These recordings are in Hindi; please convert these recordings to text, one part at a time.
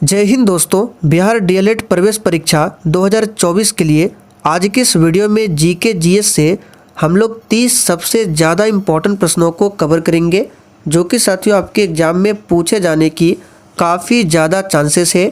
जय हिंद दोस्तों। बिहार डीएलएड प्रवेश परीक्षा 2024 के लिए आज की इस वीडियो में जीके जीएस से हम लोग 30 सबसे ज़्यादा इम्पॉर्टेंट प्रश्नों को कवर करेंगे, जो कि साथियों आपके एग्ज़ाम में पूछे जाने की काफ़ी ज़्यादा चांसेस है।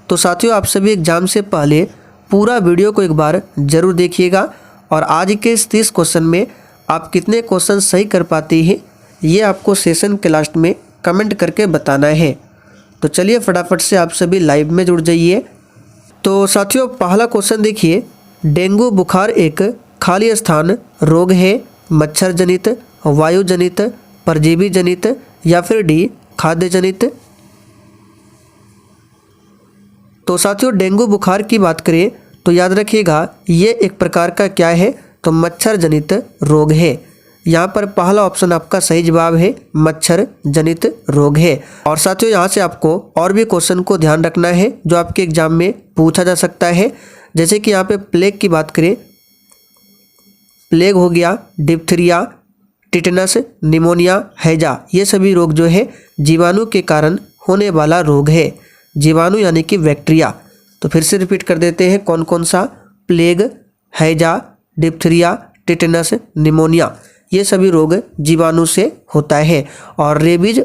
तो साथियों आप सभी एग्ज़ाम से पहले पूरा वीडियो को एक बार ज़रूर देखिएगा और आज के इस 30 क्वेश्चन में आप कितने क्वेश्चन सही कर पाते हैं ये आपको सेशन के लास्ट में कमेंट करके बताना है। तो चलिए फटाफट से आप सभी लाइव में जुड़ जाइए। तो साथियों पहला क्वेश्चन देखिए, डेंगू बुखार एक खाली स्थान रोग है, मच्छर जनित, वायु जनित, परजीवी जनित या फिर डी खाद्य जनित। तो साथियों डेंगू बुखार की बात करें तो याद रखिएगा ये एक प्रकार का क्या है, तो मच्छर जनित रोग है। यहाँ पर पहला ऑप्शन आपका सही जवाब है, मच्छर जनित रोग है। और साथियों यहाँ से आपको और भी क्वेश्चन को ध्यान रखना है जो आपके एग्जाम में पूछा जा सकता है। जैसे कि यहाँ पे प्लेग की बात करें, प्लेग हो गया, डिप्थीरिया, टिटनस, निमोनिया, हैजा, ये सभी रोग जो है जीवाणु के कारण होने वाला रोग है, जीवाणु यानी कि बैक्टीरिया। तो फिर से रिपीट कर देते हैं कौन कौन सा, प्लेग, हैजा, डिप्थीरिया, टिटनस, निमोनिया, ये सभी रोग जीवाणु से होता है। और रेबीज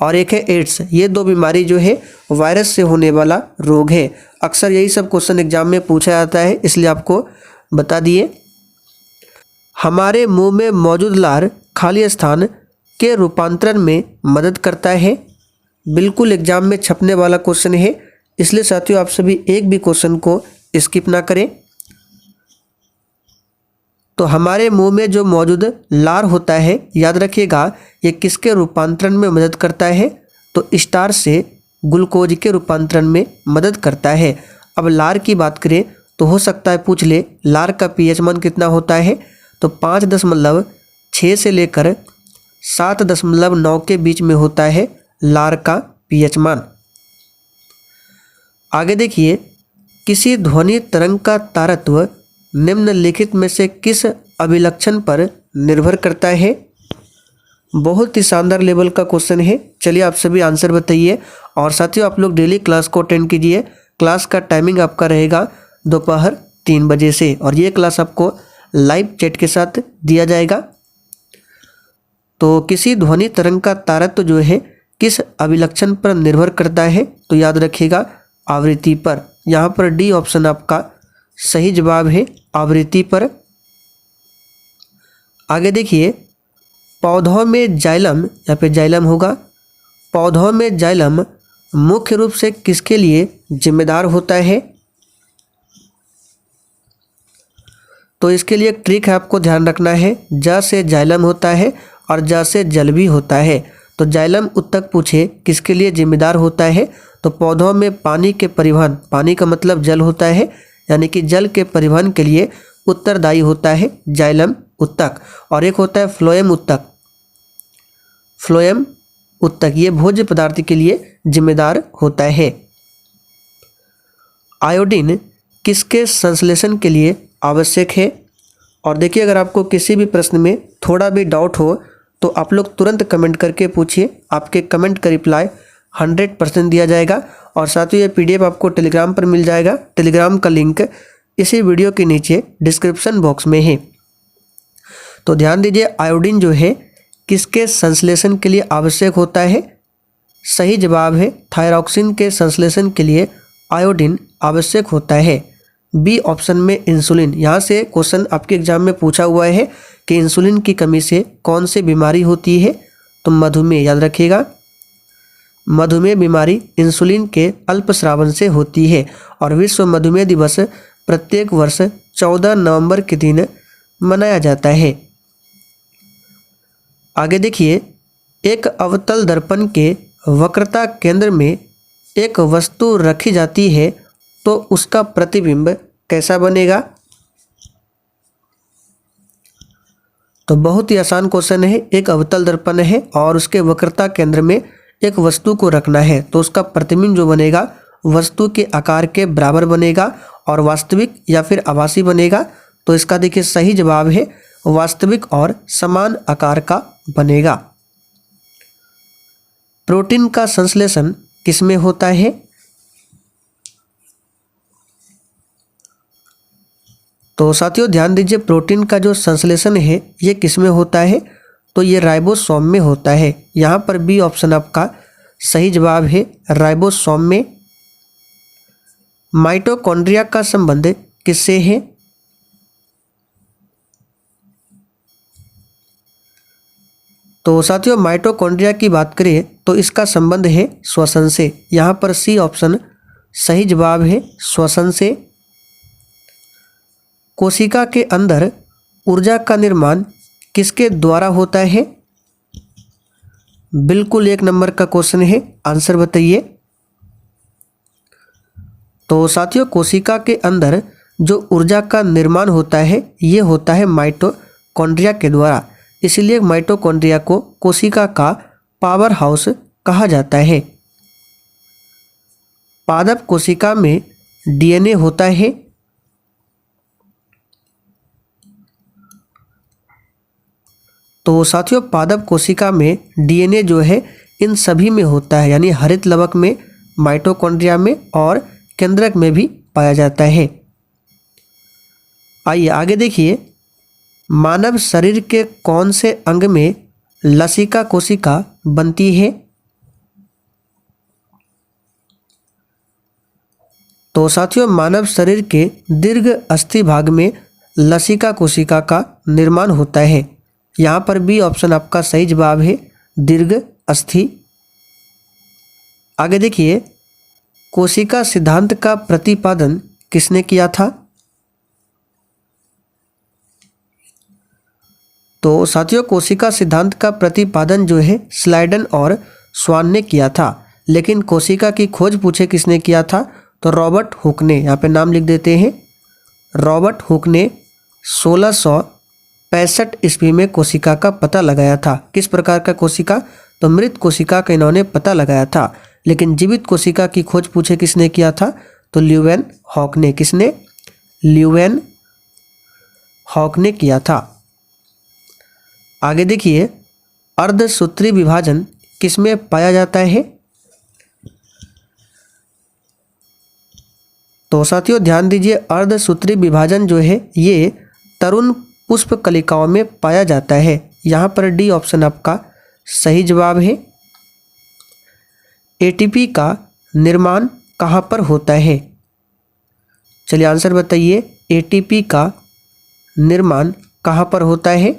और एक है एड्स, ये दो बीमारी जो है वायरस से होने वाला रोग है। अक्सर यही सब क्वेश्चन एग्जाम में पूछा जाता है, इसलिए आपको बता दिए। हमारे मुंह में मौजूद लार खाली स्थान के रूपांतरण में मदद करता है। बिल्कुल एग्जाम में छपने वाला क्वेश्चन है, इसलिए साथियों आप सभी एक भी क्वेश्चन को स्किप ना करें। तो हमारे मुंह में जो मौजूद लार होता है, याद रखिएगा ये किसके रूपांतरण में मदद करता है, तो स्टार्च से ग्लूकोज के रूपांतरण में मदद करता है। अब लार की बात करें तो हो सकता है पूछ ले लार का पीएच मान कितना होता है, तो 5.6 से लेकर 7.9 के बीच में होता है लार का पीएच मान। आगे देखिए, किसी ध्वनि तरंग का तारत्व निम्नलिखित में से किस अभिलक्षण पर निर्भर करता है। बहुत ही शानदार लेवल का क्वेश्चन है। चलिए आप सभी आंसर बताइए। और साथियों आप लोग डेली क्लास को अटेंड कीजिए। क्लास का टाइमिंग आपका रहेगा दोपहर 3 बजे से, और ये क्लास आपको लाइव चैट के साथ दिया जाएगा। तो किसी ध्वनि तरंग का तारत्व जो है किस अभिलक्षण पर निर्भर करता है, तो याद रखिएगा आवृत्ति पर। यहाँ पर डी ऑप्शन आपका सही जवाब है, आवृत्ति पर। आगे देखिए, पौधों में जाइलम, यहाँ पे जाइलम होगा, पौधों में जाइलम मुख्य रूप से किसके लिए जिम्मेदार होता है। तो इसके लिए एक ट्रिक है, आपको ध्यान रखना है। ज से जाइलम होता है और ज से जल भी होता है। तो जाइलम उत्तक पूछे किसके लिए जिम्मेदार होता है, तो पौधों में पानी के परिवहन, पानी का मतलब जल होता है, यानी कि जल के परिवहन के लिए उत्तरदायी होता है जाइलम उत्तक। और एक होता है फ्लोएम उत्तक, फ्लोएम उत्तक ये भोज्य पदार्थ के लिए जिम्मेदार होता है। आयोडीन किसके संश्लेषण के लिए आवश्यक है। और देखिए अगर आपको किसी भी प्रश्न में थोड़ा भी डाउट हो तो आप लोग तुरंत कमेंट करके पूछिए, आपके कमेंट का रिप्लाई 100% दिया जाएगा। और साथ ही ये पीडीएफ आपको टेलीग्राम पर मिल जाएगा। टेलीग्राम का लिंक इसी वीडियो के नीचे डिस्क्रिप्शन बॉक्स में है। तो ध्यान दीजिए, आयोडीन जो है किसके संश्लेषण के लिए आवश्यक होता है। सही जवाब है थायरॉक्सिन के संश्लेषण के लिए आयोडीन आवश्यक होता है। बी ऑप्शन में इंसुलिन। यहाँ से क्वेश्चन आपके एग्जाम में पूछा हुआ है कि इंसुलिन की कमी से कौन सी बीमारी होती है, तो मधुमेह। याद रखिएगा मधुमेह बीमारी इंसुलिन के अल्पस्रावन से होती है। और विश्व मधुमेह दिवस प्रत्येक वर्ष 14 नवंबर के दिन मनाया जाता है। आगे देखिए, एक अवतल दर्पण के वक्रता केंद्र में एक वस्तु रखी जाती है तो उसका प्रतिबिंब कैसा बनेगा। तो बहुत ही आसान क्वेश्चन है। एक अवतल दर्पण है और उसके वक्रता केंद्र में एक वस्तु को रखना है तो उसका प्रतिबिंब जो बनेगा वस्तु के आकार के बराबर बनेगा, और वास्तविक या फिर आभासी बनेगा। तो इसका देखिए सही जवाब है वास्तविक और समान आकार का बनेगा। प्रोटीन का संश्लेषण किसमें होता है? तो साथियों ध्यान दीजिए, प्रोटीन का जो संश्लेषण है ये किसमें होता है? तो ये राइबोसोम में होता है। यहाँ पर बी ऑप्शन आपका सही जवाब है, राइबोसोम में। माइटोकॉन्ड्रिया का संबंध किससे है? तो साथियों माइटोकॉन्ड्रिया की बात करें तो इसका संबंध है श्वसन से। यहाँ पर सी ऑप्शन सही जवाब है, श्वसन से। कोशिका के अंदर ऊर्जा का निर्माण किसके द्वारा होता है? बिल्कुल 1 नंबर का क्वेश्चन है, आंसर बताइए। तो साथियों कोशिका के अंदर जो ऊर्जा का निर्माण होता है ये होता है माइटोकॉन्ड्रिया के द्वारा। इसलिए माइटोकॉन्ड्रिया को कोशिका का पावर हाउस कहा जाता है। पादप कोशिका में डीएनए होता है। तो साथियों पादप कोशिका में डीएनए जो है इन सभी में होता है, यानी हरित लवक में, माइटोकॉन्ड्रिया में और केंद्रक में भी पाया जाता है। आइए आगे देखिए, मानव शरीर के कौन से अंग में लसिका कोशिका बनती है? तो साथियों मानव शरीर के दीर्घ अस्थि भाग में लसिका कोशिका का निर्माण होता है। यहाँ पर बी ऑप्शन आपका सही जवाब है, दीर्घ अस्थि। आगे देखिए, कोशिका सिद्धांत का प्रतिपादन किसने किया था? तो साथियों कोशिका सिद्धांत का प्रतिपादन जो है स्लाइडन और स्वान ने किया था। लेकिन कोशिका की खोज पूछे किसने किया था? तो रॉबर्ट हुक ने। यहाँ पे नाम लिख देते हैं, रॉबर्ट हुक ने 1665 ईस्वी में कोशिका का पता लगाया था। किस प्रकार का कोशिका? तो मृत कोशिका का इन्होंने पता लगाया था। लेकिन जीवित कोशिका की खोज पूछे किसने किया था? तो ल्यूवेन हॉक ने। किसने? ल्यूवेन हॉक ने किया था। आगे देखिए, अर्धसूत्री विभाजन किसमें पाया जाता है? तो साथियों ध्यान दीजिए, अर्धसूत्री विभाजन जो है ये तरुण पुष्प कलिकाओं में पाया जाता है। यहाँ पर डी ऑप्शन आपका सही जवाब है। एटीपी का निर्माण कहाँ पर होता है? चलिए आंसर बताइए, एटीपी का निर्माण कहाँ पर होता है?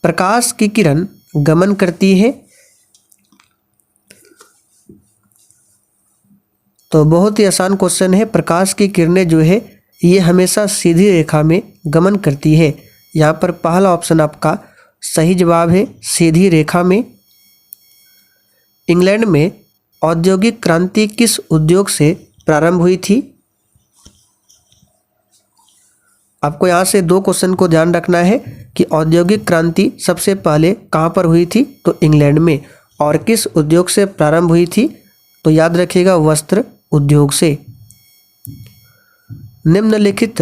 प्रकाश की किरण गमन करती है। तो बहुत ही आसान क्वेश्चन है। प्रकाश की किरणें जो है ये हमेशा सीधी रेखा में गमन करती है। यहाँ पर पहला ऑप्शन आपका सही जवाब है, सीधी रेखा में। इंग्लैंड में औद्योगिक क्रांति किस उद्योग से प्रारंभ हुई थी? आपको यहाँ से 2 क्वेश्चन को ध्यान रखना है कि औद्योगिक क्रांति सबसे पहले कहाँ पर हुई थी? तो इंग्लैंड में। और किस उद्योग से प्रारंभ हुई थी? तो याद रखिएगा, वस्त्र उद्योग से। निम्नलिखित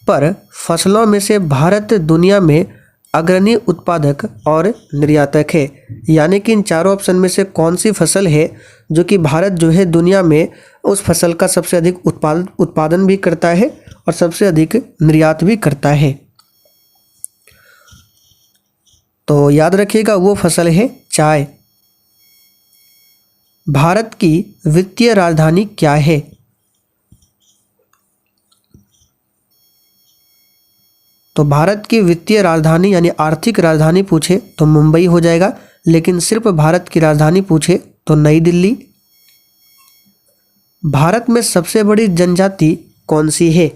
पर फसलों में से भारत दुनिया में अग्रणी उत्पादक और निर्यातक है। यानी कि इन चारों ऑप्शन में से कौन सी फसल है जो कि भारत जो है दुनिया में उस फसल का सबसे अधिक उत्पादन भी करता है और सबसे अधिक निर्यात भी करता है? तो याद रखिएगा वो फसल है चाय। भारत की वित्तीय राजधानी क्या है? तो भारत की वित्तीय राजधानी यानी आर्थिक राजधानी पूछे तो मुंबई हो जाएगा। लेकिन सिर्फ भारत की राजधानी पूछे तो नई दिल्ली। भारत में सबसे बड़ी जनजाति कौन सी है?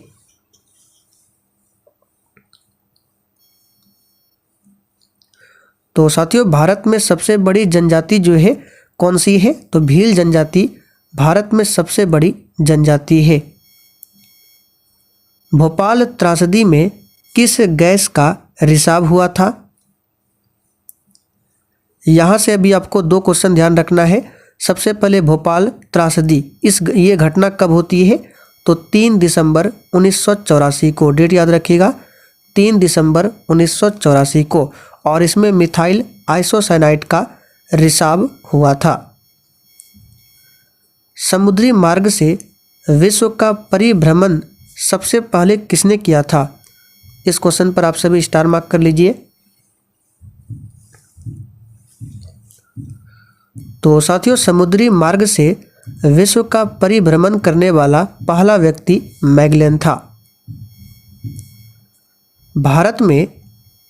तो साथियों भारत में सबसे बड़ी जनजाति जो है कौन सी है? तो भील जनजाति भारत में सबसे बड़ी जनजाति है। भोपाल त्रासदी में किस गैस का रिसाव हुआ था? यहाँ से अभी आपको 2 क्वेश्चन ध्यान रखना है। सबसे पहले भोपाल त्रासदी ये घटना कब होती है? तो 3 दिसंबर 1984 को। डेट याद रखिएगा, 3 दिसंबर 1984 को। और इसमें मिथाइल आइसोसाइनाइड का रिसाव हुआ था। समुद्री मार्ग से विश्व का परिभ्रमण सबसे पहले किसने किया था? इस क्वेश्चन पर आप सभी स्टार मार्क कर लीजिए। तो साथियों, समुद्री मार्ग से विश्व का परिभ्रमण करने वाला पहला व्यक्ति मैगेलन था। भारत में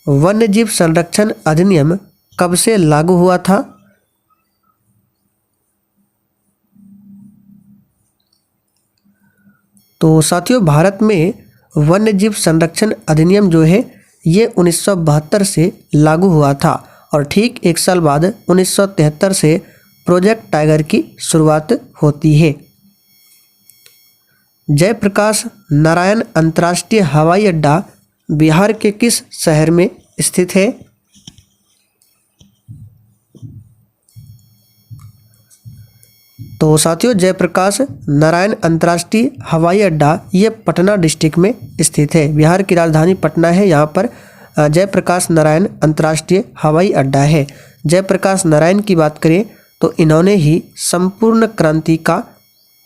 वन्यजीव संरक्षण अधिनियम कब से लागू हुआ था? तो साथियों, भारत में वन्यजीव संरक्षण अधिनियम जो है ये 1972 से लागू हुआ था और ठीक एक साल बाद 1973 से प्रोजेक्ट टाइगर की शुरुआत होती है। जयप्रकाश नारायण अंतर्राष्ट्रीय हवाई अड्डा बिहार के किस शहर में स्थित है? तो साथियों, जयप्रकाश नारायण अंतर्राष्ट्रीय हवाई अड्डा ये पटना डिस्ट्रिक्ट में स्थित है। बिहार की राजधानी पटना है। यहाँ पर जयप्रकाश नारायण अंतर्राष्ट्रीय हवाई अड्डा है। जयप्रकाश नारायण की बात करें तो इन्होंने ही संपूर्ण क्रांति का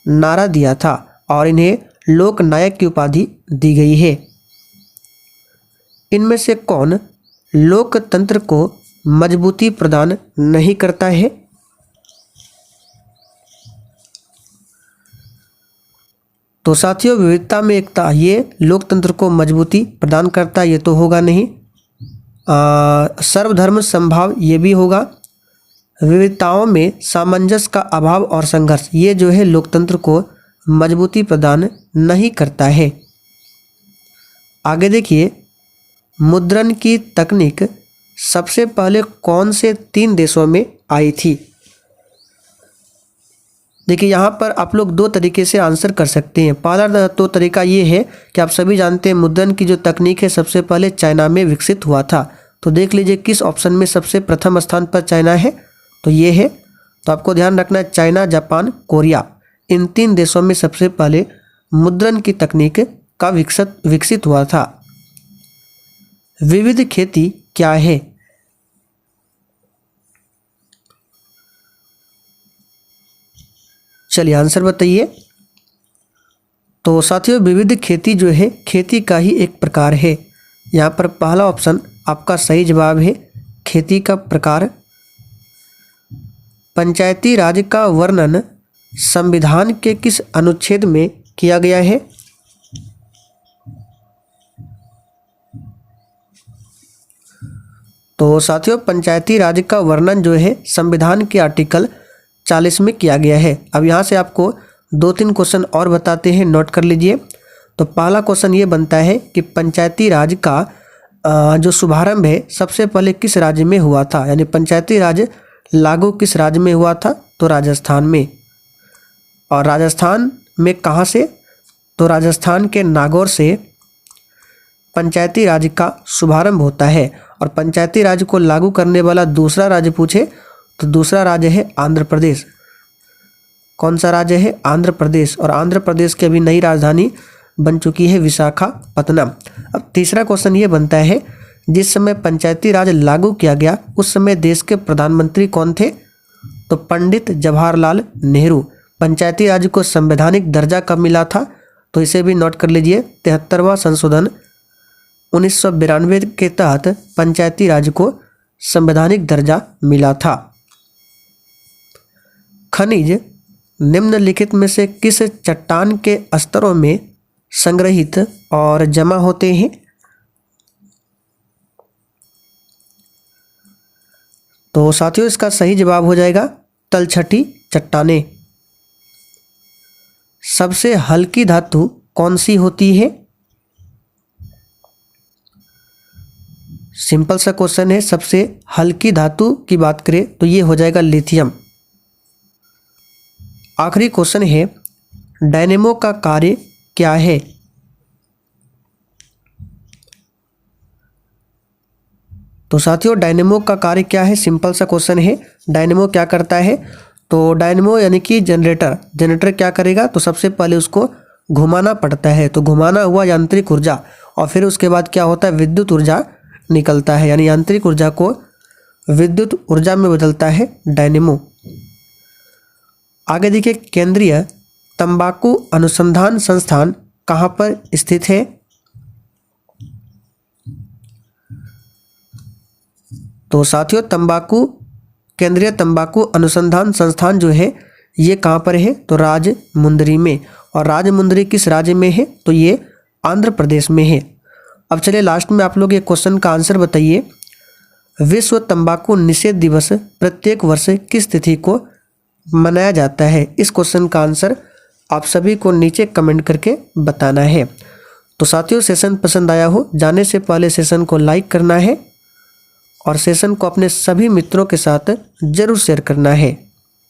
नारा दिया था और इन्हें लोकनायक की उपाधि दी गई है। इनमें से कौन लोकतंत्र को मजबूती प्रदान नहीं करता है? तो साथियों, विविधता में एकता ये लोकतंत्र को मजबूती प्रदान करता, ये तो होगा नहीं। सर्वधर्म समभाव ये भी होगा। विविधताओं में सामंजस्य का अभाव और संघर्ष ये जो है लोकतंत्र को मजबूती प्रदान नहीं करता है। आगे देखिए, मुद्रण की तकनीक सबसे पहले कौन से 3 देशों में आई थी? देखिए, यहाँ पर आप लोग 2 तरीके से आंसर कर सकते हैं। पहला तो तरीका ये है कि आप सभी जानते हैं मुद्रण की जो तकनीक है सबसे पहले चाइना में विकसित हुआ था। तो देख लीजिए किस ऑप्शन में सबसे प्रथम स्थान पर चाइना है, तो ये है। तो आपको ध्यान रखना है चाइना, जापान, कोरिया, इन 3 देशों में सबसे पहले मुद्रण की तकनीक का विकसित हुआ था। विविध खेती क्या है? चलिए आंसर बताइए। तो साथियों, विविध खेती जो है खेती का ही एक प्रकार है। यहाँ पर पहला ऑप्शन आपका सही जवाब है, खेती का प्रकार। पंचायती राज का वर्णन संविधान के किस अनुच्छेद में किया गया है? तो साथियों, पंचायती राज का वर्णन जो है संविधान के आर्टिकल 40 में किया गया है। अब यहाँ से आपको 2-3 क्वेश्चन और बताते हैं, नोट कर लीजिए। तो पहला क्वेश्चन ये बनता है कि पंचायती राज का जो शुभारंभ है सबसे पहले किस राज्य में हुआ था, यानी पंचायती राज लागू किस राज्य में हुआ था? तो राजस्थान में। और राजस्थान में कहाँ से? तो राजस्थान के नागौर से पंचायती राज का शुभारंभ होता है। और पंचायती राज को लागू करने वाला दूसरा राज्य पूछे तो दूसरा राज्य है आंध्र प्रदेश। कौन सा राज्य है? आंध्र प्रदेश। और आंध्र प्रदेश की अभी नई राजधानी बन चुकी है विशाखापत्तनम। अब तीसरा क्वेश्चन ये बनता है, जिस समय पंचायती राज लागू किया गया उस समय देश के प्रधानमंत्री कौन थे? तो पंडित जवाहरलाल नेहरू। पंचायती राज को संवैधानिक दर्जा कब मिला था? तो इसे भी नोट कर लीजिए। 73वां संशोधन 1992 के तहत पंचायती राज को संवैधानिक दर्जा मिला था। खनिज निम्नलिखित में से किस चट्टान के स्तरों में संग्रहित और जमा होते हैं? तो साथियों, इसका सही जवाब हो जाएगा तलछटी चट्टानें। सबसे हल्की धातु कौन सी होती है? सिंपल सा क्वेश्चन है। सबसे हल्की धातु की बात करें तो ये हो जाएगा लिथियम। आखिरी क्वेश्चन है, डायनेमो का कार्य क्या है? तो साथियों, डायनेमो का कार्य क्या है? सिंपल सा क्वेश्चन है। डायनेमो क्या करता है? तो डायनेमो यानी कि जनरेटर क्या करेगा? तो सबसे पहले उसको घुमाना पड़ता है। तो घुमाना हुआ यांत्रिक ऊर्जा और फिर उसके बाद क्या होता है? विद्युत ऊर्जा निकलता है, यानी यांत्रिक ऊर्जा को विद्युत ऊर्जा में बदलता है डायनेमो। आगे देखिए, केंद्रीय तंबाकू अनुसंधान संस्थान कहाँ पर स्थित है? तो साथियों, केंद्रीय तंबाकू अनुसंधान संस्थान जो है ये कहाँ पर है? तो राजमुंदरी में। और राजमुंदरी किस राज्य में है? तो ये आंध्र प्रदेश में है। अब चलिए लास्ट में आप लोग ये क्वेश्चन का आंसर बताइए। विश्व तंबाकू निषेध दिवस प्रत्येक वर्ष किस तिथि को मनाया जाता है? इस क्वेश्चन का आंसर आप सभी को नीचे कमेंट करके बताना है। तो साथियों, सेशन पसंद आया हो, जाने से पहले सेशन को लाइक करना है और सेशन को अपने सभी मित्रों के साथ जरूर शेयर करना है।